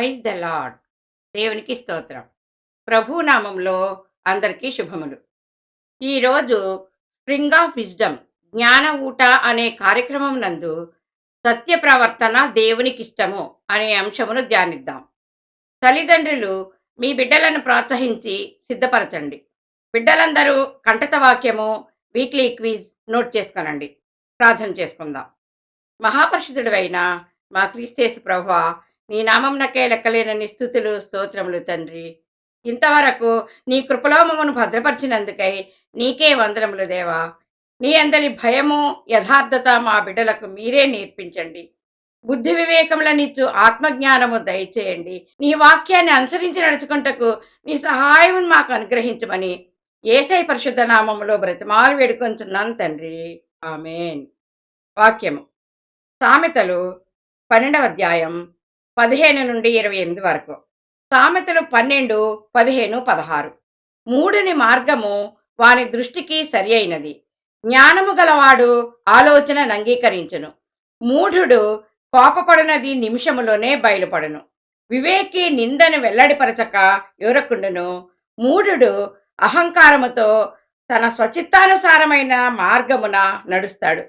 Praise the lord. దేవునికి స్తోత్రం. ప్రభు నామంలో అందరికీ శుభములు. ఈరోజు స్ప్రింగ్ ఆఫ్ విజ్డమ్ జ్ఞాన ఊట అనే కార్యక్రమం నందు సత్య ప్రవర్తన దేవునికిష్టము అనే అంశమును ధ్యానిద్దాం. తల్లిదండ్రులు మీ బిడ్డలను ప్రోత్సహించి సిద్ధపరచండి. బిడ్డలందరూ కంఠత వాక్యము, వీక్లీ క్విజ్ నోట్ చేసుకోనండి. ప్రార్థన చేసుకుందాం. మహాపరిశుద్ధుడైన మా క్రీస్తేసు ప్రభువా, నీ నామమునకే లెక్కలేనన్ని స్తుతులు స్తోత్రములు తండ్రి. ఇంతవరకు నీ కృపలో మమ్మను భద్రపరిచినందుకై నీకే వందనములు దేవా. నీ అందరి భయము యథార్థత మా బిడ్డలకు మీరే నేర్పించండి. బుద్ధి వివేకములనిచ్చు ఆత్మజ్ఞానము దయచేయండి. నీ వాక్యాన్ని అనుసరించి నడుచుకుంటకు నీ సహాయం మాకు అనుగ్రహించమని యేసయ్య పరిశుద్ధ నామములో బ్రతిమాలు వేడుకొంచున్నాను తండ్రి. ఆమేన్. వాక్యము సామెతలు 12వ అధ్యాయం 15 నుండి 28 వరకు. సామెతలు 12, 15, 16. మూఢుని మార్గము వాని దృష్టికి సరి అయినది, జ్ఞానము గలవాడు ఆలోచనను అంగీకరించును. మూఢుడు కోపపడినది నిమిషములోనే బయలుపడును. వివేకి నిందను వెల్లడిపరచక యోరకుండును. మూఢుడు అహంకారముతో తన స్వచిత్తానుసారమైన మార్గమున నడుస్తాడు.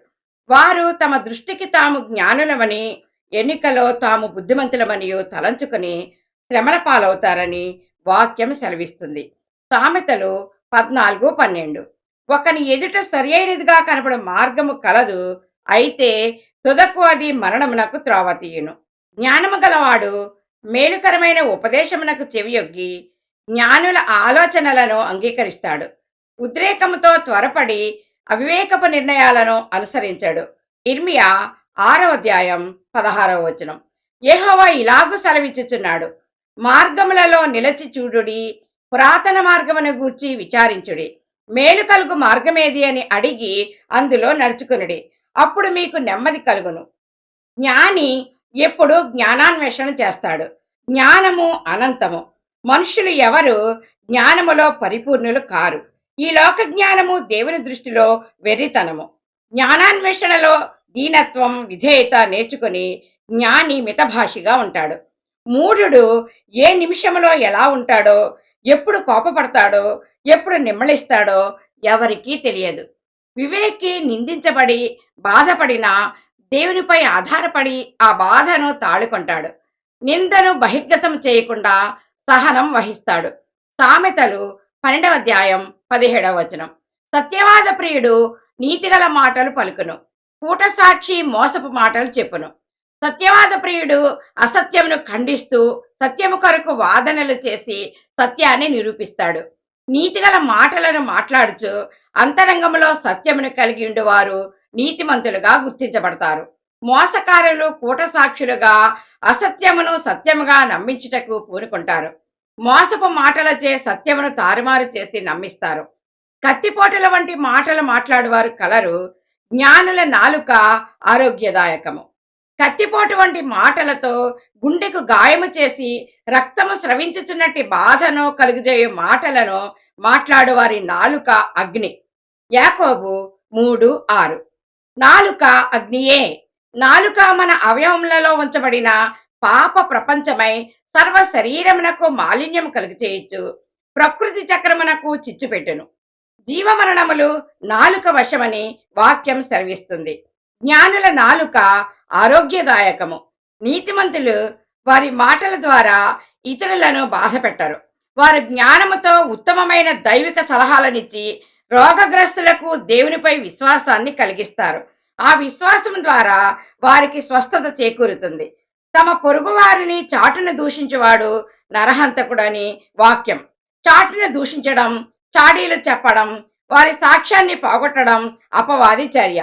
వారు తమ దృష్టికి తాము జ్ఞానులమని, ఎన్నికలో తాము బుద్ధిమంతులమనియో తలంచుకుని శ్రమల పాలవుతారని వాక్యం సెలవిస్తుంది. సామెతలు 14, 12. ఒకని ఎదుట సరి అయినదిగా కనపడు మార్గము కలదు, అయితే తుదకు అది మరణమునకు త్రోవ తీయును. జ్ఞానము గలవాడు మేలుకరమైన ఉపదేశమునకు చెవియొగ్గి జ్ఞానుల ఆలోచనలను అంగీకరిస్తాడు. ఉద్రేకముతో త్వరపడి అవివేకపు నిర్ణయాలను అనుసరించాడు. ఇర్మియా 6వ అధ్యాయం 16వ వచనం. యెహోవా ఇలాగు సెలవిచ్చుచున్నాడు, మార్గములలో నిలచి చూడుడి, పురాతన మార్గమును గూర్చి విచారించుడి. మేలు కలుగు మార్గమేది అని అడిగి అందులో నడుచుకునుడి, అప్పుడు మీకు నెమ్మది కలుగును. జ్ఞాని ఎప్పుడు జ్ఞానాన్వేషణ చేస్తాడు. జ్ఞానము అనంతము. మనుషులు ఎవరు జ్ఞానములో పరిపూర్ణులు కారు. ఈ లోక జ్ఞానము దేవుని దృష్టిలో వెర్రితనము. జ్ఞానాన్వేషణలో దీనత్వం, విధేయత నేర్చుకుని జ్ఞాని మితభాషిగా ఉంటాడు. మూఢుడు ఏ నిమిషంలో ఎలా ఉంటాడో, ఎప్పుడు కోపపడతాడో, ఎప్పుడు నిమ్మళిస్తాడో ఎవరికీ తెలియదు. వివేకి నిందించబడి బాధపడినా దేవునిపై ఆధారపడి ఆ బాధను తాళుకుంటాడు. నిందను బహిర్గతం చేయకుండా సహనం వహిస్తాడు. సామెతలు 12వ అధ్యాయం 17వ వచనం. సత్యవాద ప్రియుడు నీతిగల మాటలు పలుకును, కూట సాక్షి మోసపు మాటలు చెప్పును. సత్యవాద ప్రియుడు అసత్యమును ఖండిస్తూ సత్యము కొరకు వాదనలు చేసి సత్యాన్ని నిరూపిస్తాడు. నీతిగల మాటలను మాట్లాడుచు అంతరంగంలో సత్యమును కలిగి ఉండువారు నీతిమంతులుగా గుర్తించబడతారు. మోసకారులు కూట సాక్షులుగా అసత్యమును సత్యముగా నమ్మించుటకు పూనుకుంటారు. మోసపు మాటలచే సత్యమును తారుమారు చేసి నమ్మిస్తారు. కత్తిపోటల వంటి మాటలు మాట్లాడువారు కలరు. జ్ఞానుల నాలుక ఆరోగ్యదాయకము. కత్తిపోటు వంటి మాటలతో గుండెకు గాయము చేసి రక్తము స్రవించుచున్నట్టి బాధను కలుగజేయు మాటలను మాట్లాడు వారి నాలుక అగ్ని. యాకోబు 3:6. నాలుక అగ్నియే. నాలుక మన అవయవములలో ఉంచబడిన పాప ప్రపంచమై సర్వ శరీరమునకు మాలిన్యము కలుగచేయచ్చు, ప్రకృతి చక్రమునకు చిచ్చుపెట్టును. జీవమరణములు నాలుక వశమని వాక్యం సెలవిస్తుంది. జ్ఞానుల నాలుక ఆరోగ్యదాయకము. నీతిమంతులు వారి మాటల ద్వారా ఇతరులను బాధ పెట్టరు. వారు జ్ఞానముతో ఉత్తమమైన దైవిక సలహాలనిచ్చి రోగగ్రస్తులకు దేవునిపై విశ్వాసాన్ని కలిగిస్తారు. ఆ విశ్వాసం ద్వారా వారికి స్వస్థత చేకూరుతుంది. తమ పొరుగు వారిని చాటును దూషించువాడు నరహంతకుడని వాక్యం. చాటును దూషించడం, చాడీలు చెప్పడం, వారి సాక్ష్యాన్ని పోగొట్టడం అపవాది చర్య.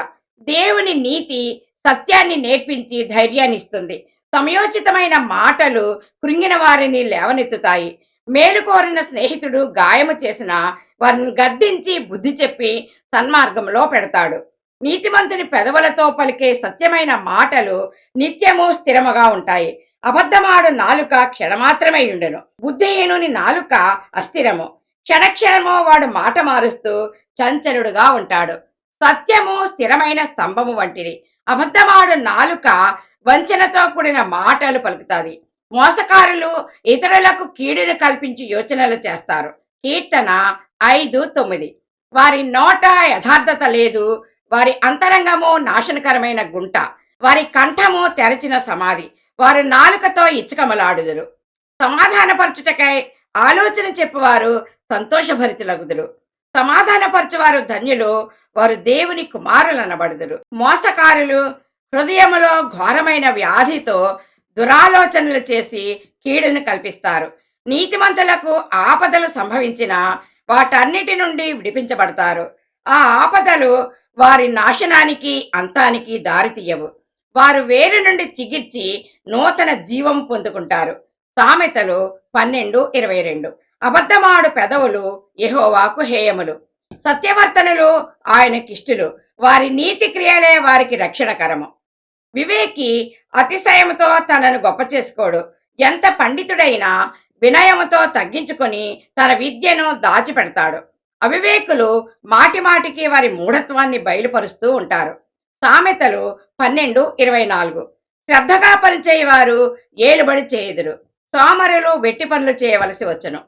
దేవుని నీతి సత్యాన్ని నేర్పించి ధైర్యాన్ని ఇస్తుంది. సమయోచితమైన మాటలు కృంగిన వారిని లేవనెత్తుతాయి. మేలు కోరిన స్నేహితుడు గాయము చేసిన వారిని గద్దించి బుద్ధి చెప్పి సన్మార్గంలో పెడతాడు. నీతిమంతుని పెదవులతో పలికే సత్యమైన మాటలు నిత్యము స్థిరముగా ఉంటాయి. అబద్ధమాడు నాలుక క్షణమాత్రమే ఉండెను. బుద్ధిహీనుని నాలుక అస్థిరము. క్షణక్షణమో వాడు మాట మారుస్తూ చంచలుడుగా ఉంటాడు. సత్యము స్థిరమైన స్తంభము వంటిది. అబద్ధమాడు నాలుక వంచనతో కూడిన మాటలు పలుకుతాది. మోసకారులు ఇతరులకు కీడును కల్పించి యోచనలు చేస్తారు. కీర్తన 5:9. వారి నోట యథార్థత లేదు, వారి అంతరంగము నాశనకరమైన గుంట, వారి కంఠము తెరచిన సమాధి, వారు నాలుకతో ఇచ్చకమలాడుదురు. సమాధానపరచుటకై ఆలోచన చెప్పువారు సంతోషభరితులగుదురు. సమాధానపరచువారు ధన్యులు, వారు దేవుని కుమారులనబడుదురు. మోసకారులు హృదయములో ఘోరమైన వ్యాధితో దురాలోచనలు చేసి కీడును కల్పిస్తారు. నీతిమంతులకు ఆపదలు సంభవించిన వాటన్నిటి నుండి విడిపించబడతారు. ఆ ఆపదలు వారి నాశనానికి అంతానికి దారితీయవు. వారు వేరు నుండి చిగిర్చి నూతన జీవం పొందుకుంటారు. సామెతలు 12:22. అబద్ధమాడు పెదవులు యెహోవాకు హేయములు, సత్యవర్తనులు ఆయనకిష్టులు, వారి నీతి క్రియలే వారికి రక్షణకరము. వివేకి అతిశయముతో తనను గొప్ప చేసుకోడు. ఎంత పండితుడైనా వినయముతో తగ్గించుకొని తన విద్యను దాచిపెడతాడు. అవివేకులు మాటి మాటికి వారి మూఢత్వాన్ని బయలుపరుస్తూ ఉంటారు. సామెతలు 12:24. శ్రద్ధగా పనిచేయవారు ఏలుబడి చేయుదురు, సోమరులు వెట్టి పనులు చేయవలసి వచ్చును.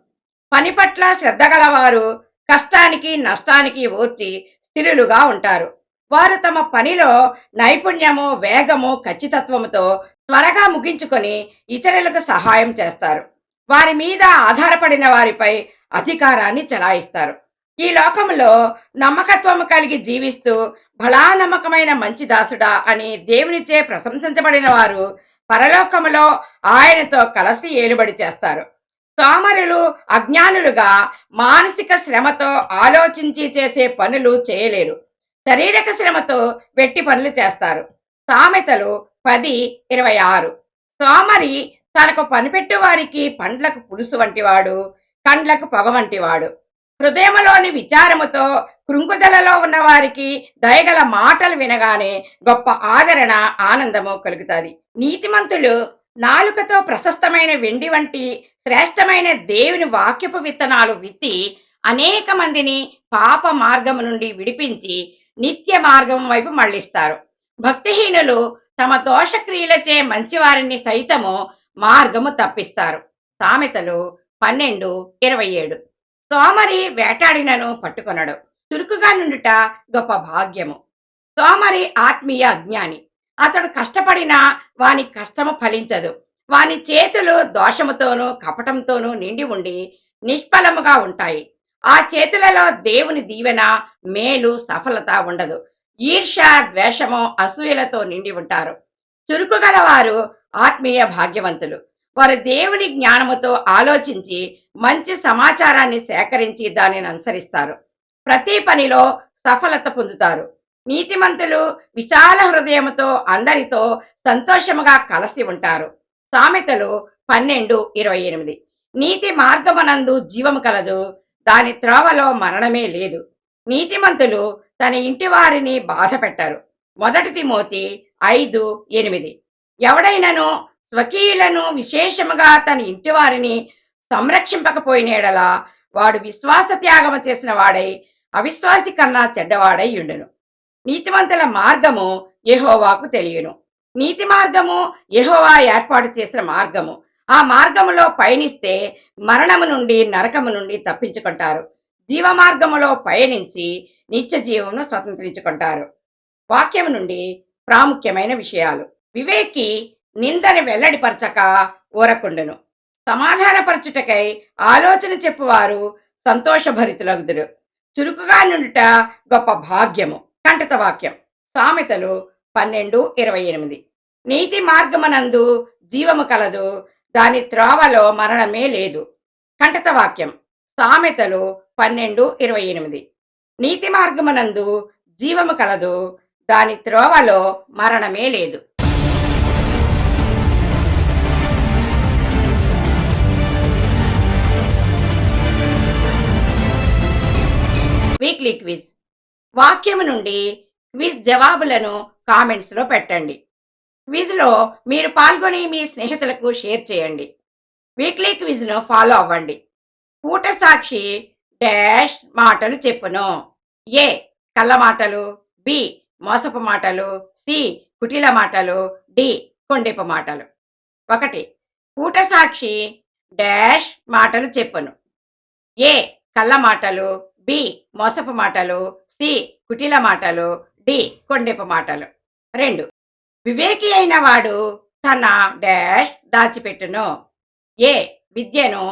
పని పట్ల శ్రద్ధ గలవారు కష్టానికి నష్టానికి ఓర్చి స్థిరులుగా ఉంటారు. వారు తమ పనిలో నైపుణ్యము, వేగము, ఖచ్చితత్వముతో త్వరగా ముగించుకొని ఇతరులకు సహాయం చేస్తారు. వారి మీద ఆధారపడిన వారిపై అధికారాన్ని చెలాయిస్తారు. ఈ లోకంలో నమ్మకత్వము కలిగి జీవిస్తూ బలా నమ్మకమైన మంచి దాసుడా అని దేవునిచే ప్రశంసించబడిన వారు పరలోకములో ఆయనతో కలిసి ఏలుబడి చేస్తారు. సోమరులు అజ్ఞానులుగా మానసిక శ్రమతో ఆలోచించి చేసే పనులు చేయలేరు. శారీరక శ్రమతో వెట్టి పనులు చేస్తారు. సామెతలు 10:26. సోమరి తనకు పనిపెట్టు వారికి పండ్లకు పులుసు వంటివాడు, కండ్లకు పొగ వంటివాడు. హృదయములోని విచారముతో కృంకుదలలో ఉన్న వారికి దయగల మాటలు వినగానే గొప్ప ఆదరణ, ఆనందము కలుగుతుంది. నీతిమంతులు నాలుకతో ప్రశస్తమైన వెండి వంటి శ్రేష్టమైన దేవుని వాక్యపు విత్తనాలు విత్తి అనేక మందిని పాప మార్గము నుండి విడిపించి నిత్య మార్గం వైపు మళ్లిస్తారు. భక్తిహీనులు తమ దోషక్రియలచే మంచివారిని సైతము మార్గము తప్పిస్తారు. సామెతలు 12:27. సోమరి వేటాడినను పట్టుకొనడు, చురుకుగా నుండుట గొప్ప భాగ్యము. సోమరి ఆత్మీయ అజ్ఞాని. అతడు కష్టపడినా వాని కష్టము ఫలించదు. వాని చేతులు దోషముతోనూ కపటంతోనూ నిండి ఉండి నిష్ఫలముగా ఉంటాయి. ఆ చేతులలో దేవుని దీవెన, మేలు, సఫలత ఉండదు. ఈర్ష, ద్వేషము, అసూయలతో నిండి ఉంటారు. చురుకు గలవారు ఆత్మీయ భాగ్యవంతులు. వారు దేవుని జ్ఞానముతో ఆలోచించి మంచి సమాచారాన్ని సేకరించి దానిని అనుసరిస్తారు. ప్రతి పనిలో సఫలత పొందుతారు. నీతిమంతులు విశాల హృదయముతో అందరితో సంతోషముగా కలిసి ఉంటారు. సామెతలు 12:28. నీతి మార్గమనందు జీవము కలదు, దాని త్రోవలో మరణమే లేదు. నీతిమంతులు తన ఇంటి వారిని బాధ పెట్టరు. 1 తిమోతి 5:8. ఎవడైనను స్వకీయులను విశేషముగా తన ఇంటి వారిని సంరక్షింపకపోయినేడలా వాడు విశ్వాస త్యాగము చేసిన వాడై అవిశ్వాసి కన్నా చెడ్డవాడై ఉండును. నీతిమంతుల మార్గము యెహోవాకు తెలియను. నీతి మార్గము యెహోవా ఏర్పాటు చేసిన మార్గము. ఆ మార్గములో పయనిస్తే మరణము నుండి, నరకము నుండి తప్పించుకుంటారు. జీవ మార్గములో పయనించి నిత్య జీవమును స్వతంత్రించుకుంటారు. వాక్యము నుండి ప్రాముఖ్యమైన విషయాలు. వివేకి నిందని వెల్లడిపరచక ఊరకుండును. సమాధానపరచుటకై ఆలోచన చెప్పువారు సంతోషభరితులగుదురు. చురుకుగా నుండుట గొప్ప భాగ్యము. కంటత వాక్యం. సామెతలు 12:28. నీతి మార్గమనందు జీవము కలదు, దాని త్రోవలో మరణమే లేదు. కంటత వాక్యం. సామెతలు 12:28. నీతి మార్గమనందు జీవము కలదు, దాని త్రోవలో మరణమే లేదు. Weekly quiz. వాక్యము నుండి క్విజ్ జవాబులను కామెంట్స్ లో పెట్టండి. క్విజ్ లో మీరు పాల్గొని మీ స్నేహితులకు షేర్ చేయండి. వీక్లీ క్విజ్ ను ఫాలో అవ్వండి. పూట సాక్షి డాష్ మాటలు చెప్పును. ఏ కళ్ళ మాటలు, బి మోసపు మాటలు, సి కుటిల మాటలు, డి కొండెపు మాటలు. 1. కూటసాక్షి డాష్ మాటలు చెప్పును. ఏ కళ్ళ మాటలు, బి మోసపు మాటలు, సి కుటిల మాటలు, డి కొండెపు మాటలు. 2. వివేకి అయిన వాడు తన డాష్ దాచిపెట్టును. ఏ విద్యను,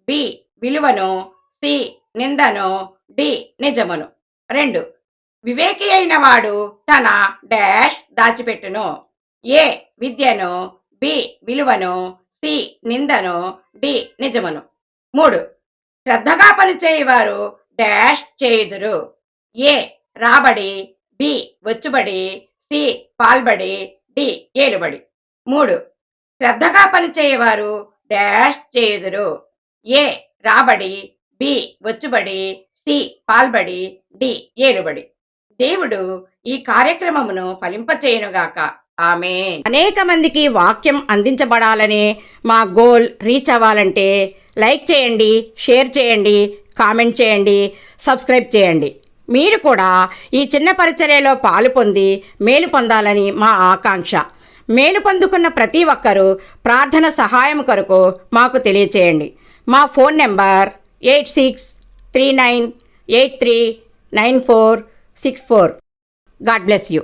బి విలువను, సి నిందను, డి నిజమును. 2. వివేకి అయిన వాడు తన డాష్ దాచిపెట్టును. ఏ విద్యను, బి విలువను, సి నిందను, డి నిజమును. 3. శ్రద్ధగా పనిచేయవారు డాష్ చేయుదురు. ఏ రాబడి, బి వచ్చుబడి, సి పాల్బడి, డి ఏలుబడి. 3. శ్రద్ధగా పనిచేయవారు డాష్ చేయుదురు. ఏ రాబడి, బి వచ్చుబడి, సి పాల్బడి, డి ఏలుబడి. దేవుడు ఈ కార్యక్రమమును ఫలింపచేయునుగాక. ఆమేన్. అనేక మందికి వాక్యం అందించబడాలనే మా గోల్ రీచ్ అవ్వాలంటే లైక్ చేయండి, షేర్ చేయండి, కామెంట్ చేయండి, సబ్స్క్రైబ్ చేయండి. మీరు కూడా ఈ చిన్న పరిచర్యలో పాలు పొంది మేలు పొందాలని మా ఆకాంక్ష. మేలు పొందుకున్న ప్రతి ఒక్కరూ ప్రార్థన సహాయం కొరకు మాకు తెలియచేయండి. మా phone number 8639839464. God bless you.